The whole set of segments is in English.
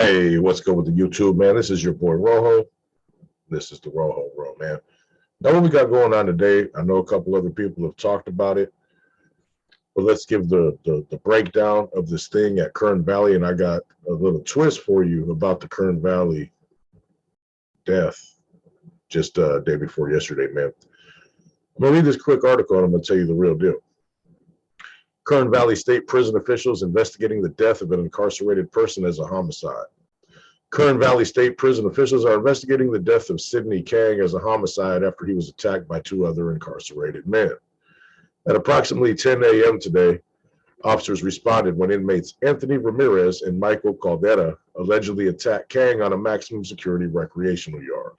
Hey, what's good with the YouTube, man? This is your boy Rojo. This is the Rojo Row, man. Now, what we got going on today, I know a couple other people have talked about it, but let's give the breakdown of this thing at Kern Valley, and I got a little twist for you about the Kern Valley death just day before yesterday, man. I'm going to read this quick article, and I'm going to tell you the real deal. Kern Valley State Prison officials investigating the death of an incarcerated person as a homicide. Kern Valley State Prison officials are investigating the death of Sidney Kang as a homicide after he was attacked by two other incarcerated men. At approximately 10 a.m. today, officers responded when inmates Anthony Ramirez and Michael Caldera allegedly attacked Kang on a maximum security recreational yard.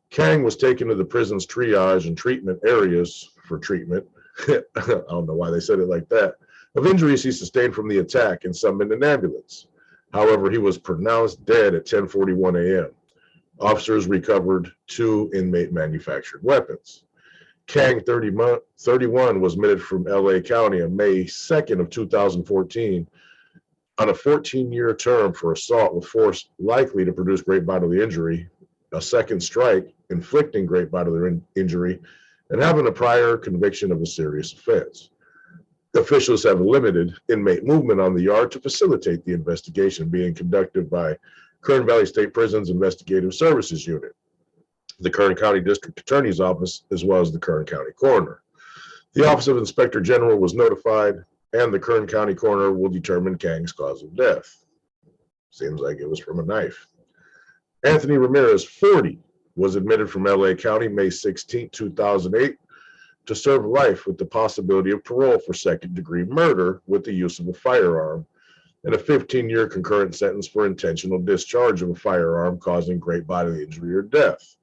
Kang was taken to the prison's triage and treatment areas for treatment. I don't know why they said it like that, of injuries he sustained from the attack and summoned an ambulance. However, he was pronounced dead at 10:41 a.m. Officers recovered two inmate manufactured weapons. Kang, 31, was admitted from LA County on May 2nd of 2014 on a 14-year term for assault with force likely to produce great bodily injury, a second strike, inflicting great bodily injury, and having a prior conviction of a serious offense. Officials have limited inmate movement on the yard to facilitate the investigation being conducted by Kern Valley State Prison's Investigative Services Unit, the Kern County District Attorney's Office, as well as the Kern County Coroner. The Office of Inspector General was notified, and the Kern County Coroner will determine Kang's cause of death. Seems like it was from a knife. Anthony Ramirez, 40, was admitted from LA County May 16, 2008, to serve life with the possibility of parole for second-degree murder with the use of a firearm, and a 15-year concurrent sentence for intentional discharge of a firearm causing great bodily injury or death.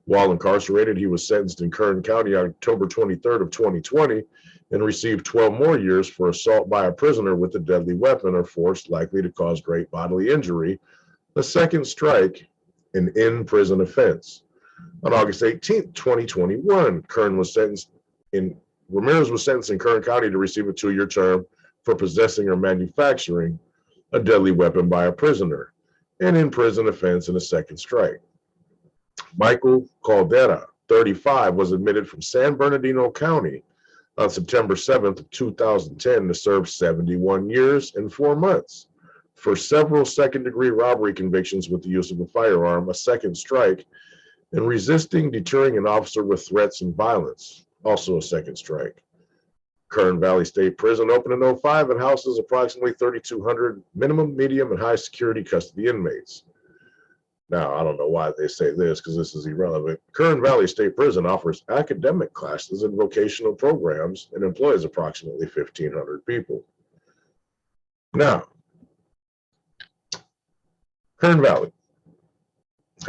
While incarcerated, he was sentenced in Kern County on October 23rd of 2020 and received 12 more years for assault by a prisoner with a deadly weapon or force likely to cause great bodily injury, a second strike, an in-prison offense. On August 18th, 2021, Ramirez was sentenced in Kern County to receive a 2-year term for possessing or manufacturing a deadly weapon by a prisoner, an in-prison offense, and a second strike. Michael Caldera, 35, was admitted from San Bernardino County on September 7th, 2010 to serve 71 years and 4 months for several second-degree robbery convictions with the use of a firearm, a second strike, and resisting deterring an officer with threats and violence, also a second strike. Kern Valley State Prison opened in 05 and houses approximately 3,200 minimum, medium, and high security custody inmates. Now, I don't know why they say this because this is irrelevant. Kern Valley State Prison offers academic classes and vocational programs and employs approximately 1,500 people. Now, Kern Valley.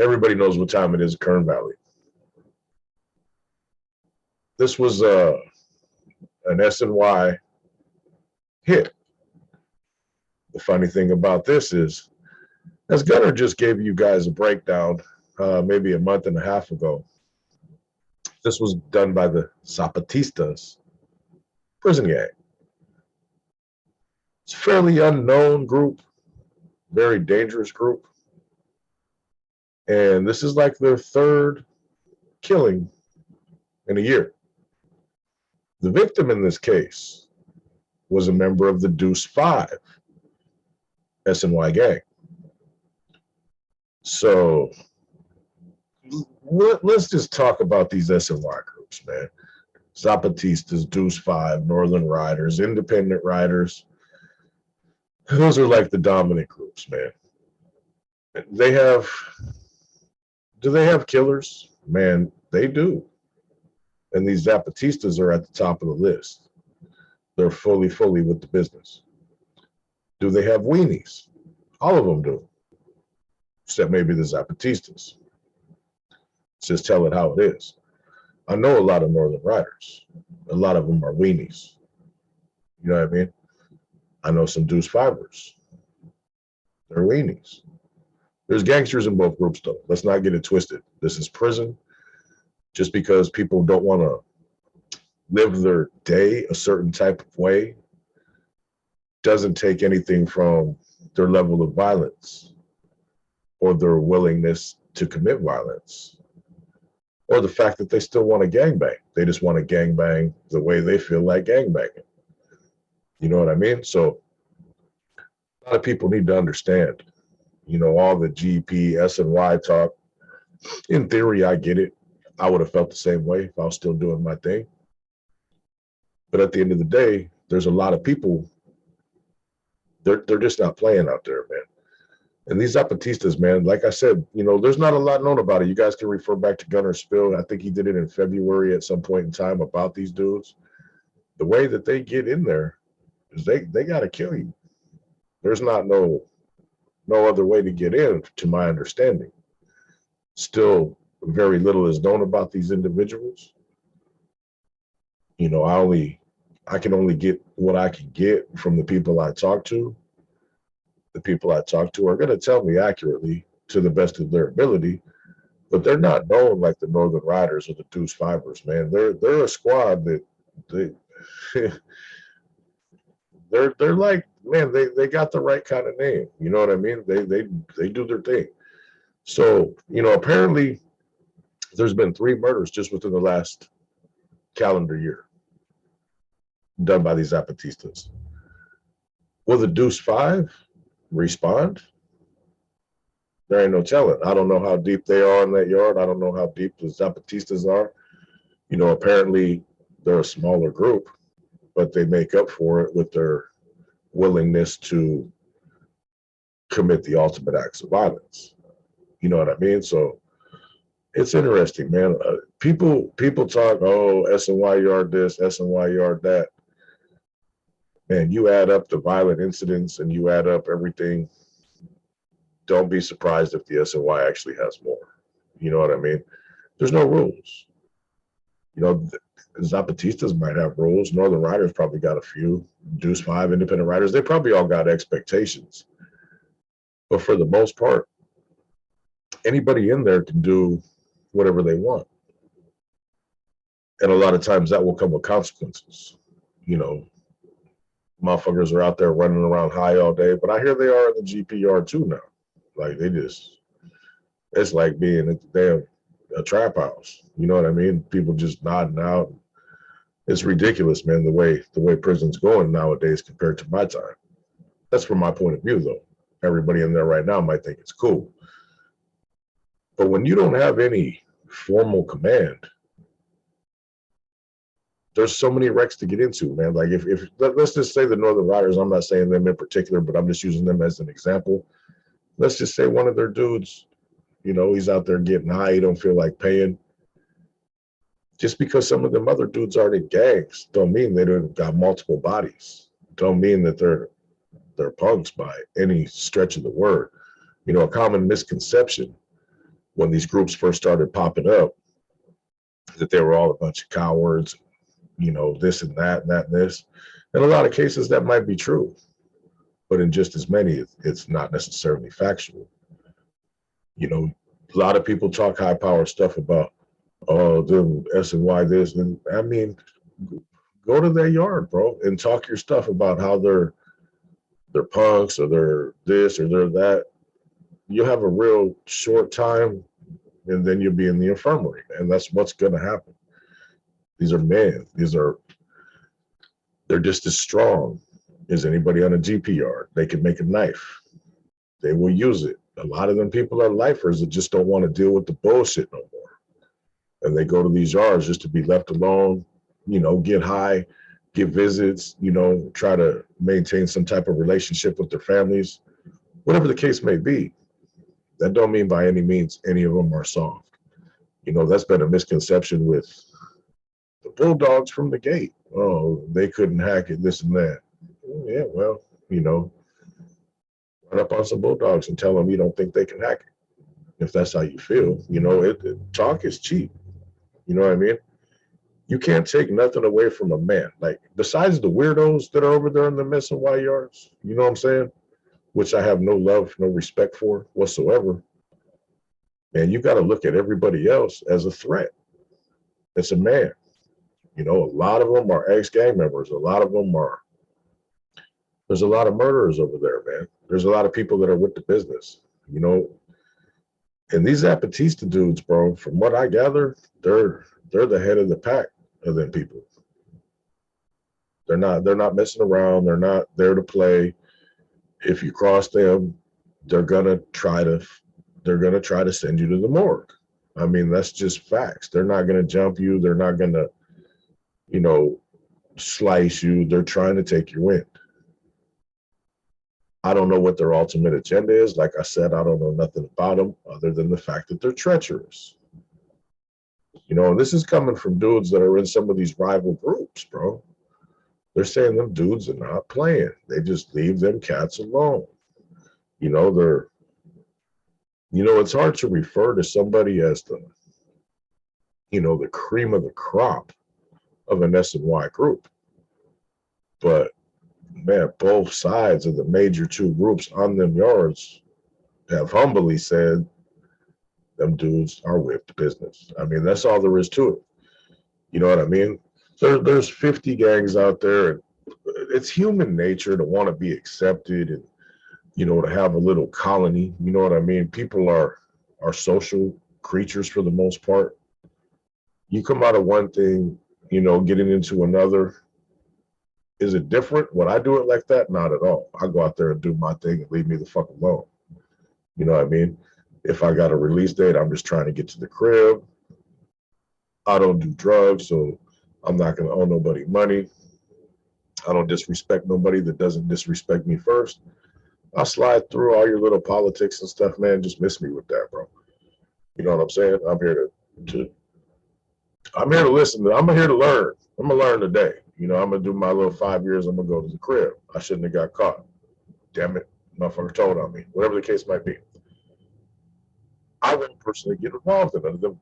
Everybody knows what time it is at Kern Valley. This was an SNY hit. The funny thing about this is, as Gunner just gave you guys a breakdown maybe a month and a half ago, this was done by the Zapatistas prison gang. It's a fairly unknown group, very dangerous group. And this is like their third killing in a year. The victim in this case was a member of the Duece 5 SNY gang. So let's just talk about these SNY groups, man. Zapatistas, Duece 5, Northern Riders, Independent Riders. Those are like the dominant groups, man. Do they have killers? Man, they do. And these Zapatistas are at the top of the list. They're fully with the business. Do they have weenies? All of them do. Except maybe the Zapatistas. Just tell it how it is. I know a lot of Northern Riders. A lot of them are weenies. You know what I mean? I know some Duece 5ers. They're weenies. There's gangsters in both groups, though. Let's not get it twisted. This is prison. Just because people don't want to live their day a certain type of way doesn't take anything from their level of violence. or their willingness to commit violence, or the fact that they still want to gangbang. They just want to gangbang the way they feel like gangbanging. You know what I mean? So a lot of people need to understand, all the GP, S and Y talk. In theory, I get it. I would have felt the same way if I was still doing my thing. But at the end of the day, there's a lot of people, they're just not playing out there, man. And these Zapatistas, man, like I said, there's not a lot known about it. You guys can refer back to Gunner's spill. I think he did it in February at some point in time about these dudes. The way that they get in there is they got to kill you. There's not no other way to get in, to my understanding. Still, very little is known about these individuals. I can only get what I can get from the people I talk to. The people I talk to are going to tell me accurately to the best of their ability, but they're not known like the Northern Riders or the Deuce Fivers, man. They're a squad that they they're like, man, they got the right kind of name. You know what I mean? They do their thing. So, apparently there's been 3 murders just within the last calendar year done by these Zapatistas. Will the Deuce 5 respond? There ain't no telling. I don't know how deep they are in that yard. I don't know how deep the Zapatistas are. Apparently they're a smaller group, but they make up for it with their willingness to commit the ultimate acts of violence. You know what I mean? So it's interesting, man. People talk, oh, S&Y yard this, S&Y yard that. Man, you add up the violent incidents and you add up everything. Don't be surprised if the S&Y actually has more. You know what I mean? There's no rules. Zapatistas might have rules. Northern Riders probably got a few. Deuce 5 independent riders, they probably all got expectations. But for the most part, anybody in there can do whatever they want. And a lot of times that will come with consequences. Motherfuckers are out there running around high all day, but I hear they are in the GP yard too now. Like it's like being at the damn trap house. You know what I mean? People just nodding out. It's ridiculous, man, the way prison's going nowadays compared to my time. That's from my point of view, though. Everybody in there right now might think it's cool. But when you don't have any formal command, there's so many wrecks to get into, man. Like if let's just say the Northern Riders, I'm not saying them in particular, but I'm just using them as an example. Let's just say one of their dudes, he's out there getting high, he don't feel like paying. Just because some of them other dudes aren't in gangs, don't mean they don't got multiple bodies. Don't mean that they're punks by any stretch of the word. A common misconception when these groups first started popping up, that they were all a bunch of cowards, this and that and that and this. In a lot of cases, that might be true. But in just as many, it's not necessarily factual. A lot of people talk high power stuff about, oh, the S and Y this. And I mean, go to their yard, bro, and talk your stuff about how they're punks or they're this or they're that. You'll have a real short time and then you'll be in the infirmary. And that's what's going to happen. These are men. They're just as strong as anybody on a GP yard. They can make a knife. They will use it. A lot of them people are lifers that just don't want to deal with the bullshit no more. And they go to these yards just to be left alone, get high, get visits, try to maintain some type of relationship with their families, whatever the case may be. That don't mean by any means any of them are soft. That's been a misconception with the Bulldogs from the gate. Oh, they couldn't hack it, this and that. Yeah, well, run up on some Bulldogs and tell them you don't think they can hack it. If that's how you feel, talk is cheap. You know what I mean? You can't take nothing away from a man. Like, besides the weirdos that are over there in the mess and Y yards, you know what I'm saying? Which I have no love, no respect for whatsoever. Man, you got to look at everybody else as a threat. It's a man. A lot of them are ex-gang members. There's a lot of murderers over there, man. There's a lot of people that are with the business. And these Zapatista dudes, bro, from what I gather, they're the head of the pack of them people. They're not messing around. They're not there to play. If you cross them, they're gonna try to send you to the morgue. I mean, that's just facts. They're not gonna jump you. They're not gonna, you know, slice you. They're trying to take your wind. I don't know what their ultimate agenda is. Like I said, I don't know nothing about them other than the fact that they're treacherous. You know, and this is coming from dudes that are in some of these rival groups, bro. They're saying them dudes are not playing. They just leave them cats alone. You know, it's hard to refer to somebody as the cream of the crop of an S&Y group. But man, both sides of the major two groups on them yards have humbly said them dudes are whipped business. I mean, that's all there is to it. You know what I mean? There's 50 gangs out there, and it's human nature to want to be accepted and, to have a little colony. You know what I mean? People are social creatures for the most part. You come out of one thing, getting into another. Is it different? Would I do it like that? Not at all. I go out there and do my thing and leave me the fuck alone. You know what I mean? If I got a release date, I'm just trying to get to the crib. I don't do drugs, so I'm not going to owe nobody money. I don't disrespect nobody that doesn't disrespect me first. I'll slide through all your little politics and stuff, man. Just miss me with that, bro. You know what I'm saying? I'm here to listen. I'm here to learn. I'm going to learn today. I'm going to do my little 5 years. I'm going to go to the crib. I shouldn't have got caught. Damn it. Motherfucker told on me. Whatever the case might be. I won't personally get involved in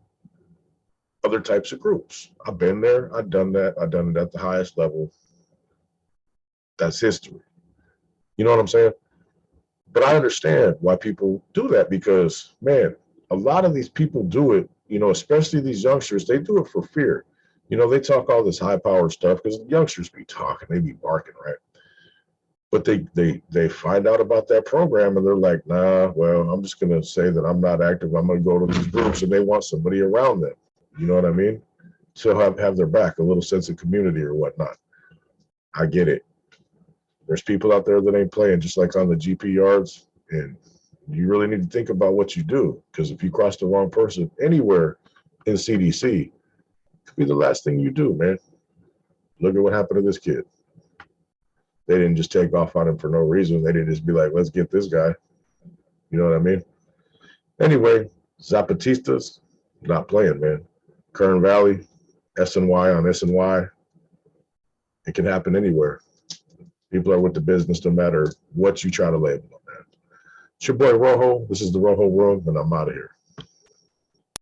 other types of groups. I've been there. I've done that. I've done it at the highest level. That's history. You know what I'm saying? But I understand why people do that because, man, a lot of these people do it, especially these youngsters, they do it for fear. They talk all this high-powered stuff because the youngsters be talking, they be barking, right? But they find out about that program and they're like, nah, well, I'm just going to say that I'm not active. I'm going to go to these groups, and they want somebody around them. You know what I mean? To have their back, a little sense of community or whatnot. I get it. There's people out there that ain't playing, just like on the GP yards, and you really need to think about what you do, because if you cross the wrong person anywhere in CDC, it could be the last thing you do, man. Look at what happened to this kid. They didn't just take off on him for no reason. They didn't just be like, let's get this guy. You know what I mean? Anyway, Zapatistas, not playing, man. Kern Valley, S&Y on S&Y. It can happen anywhere. People are with the business no matter what you try to label them, man. It's your boy Rojo. This is the Rojo Room, and I'm out of here.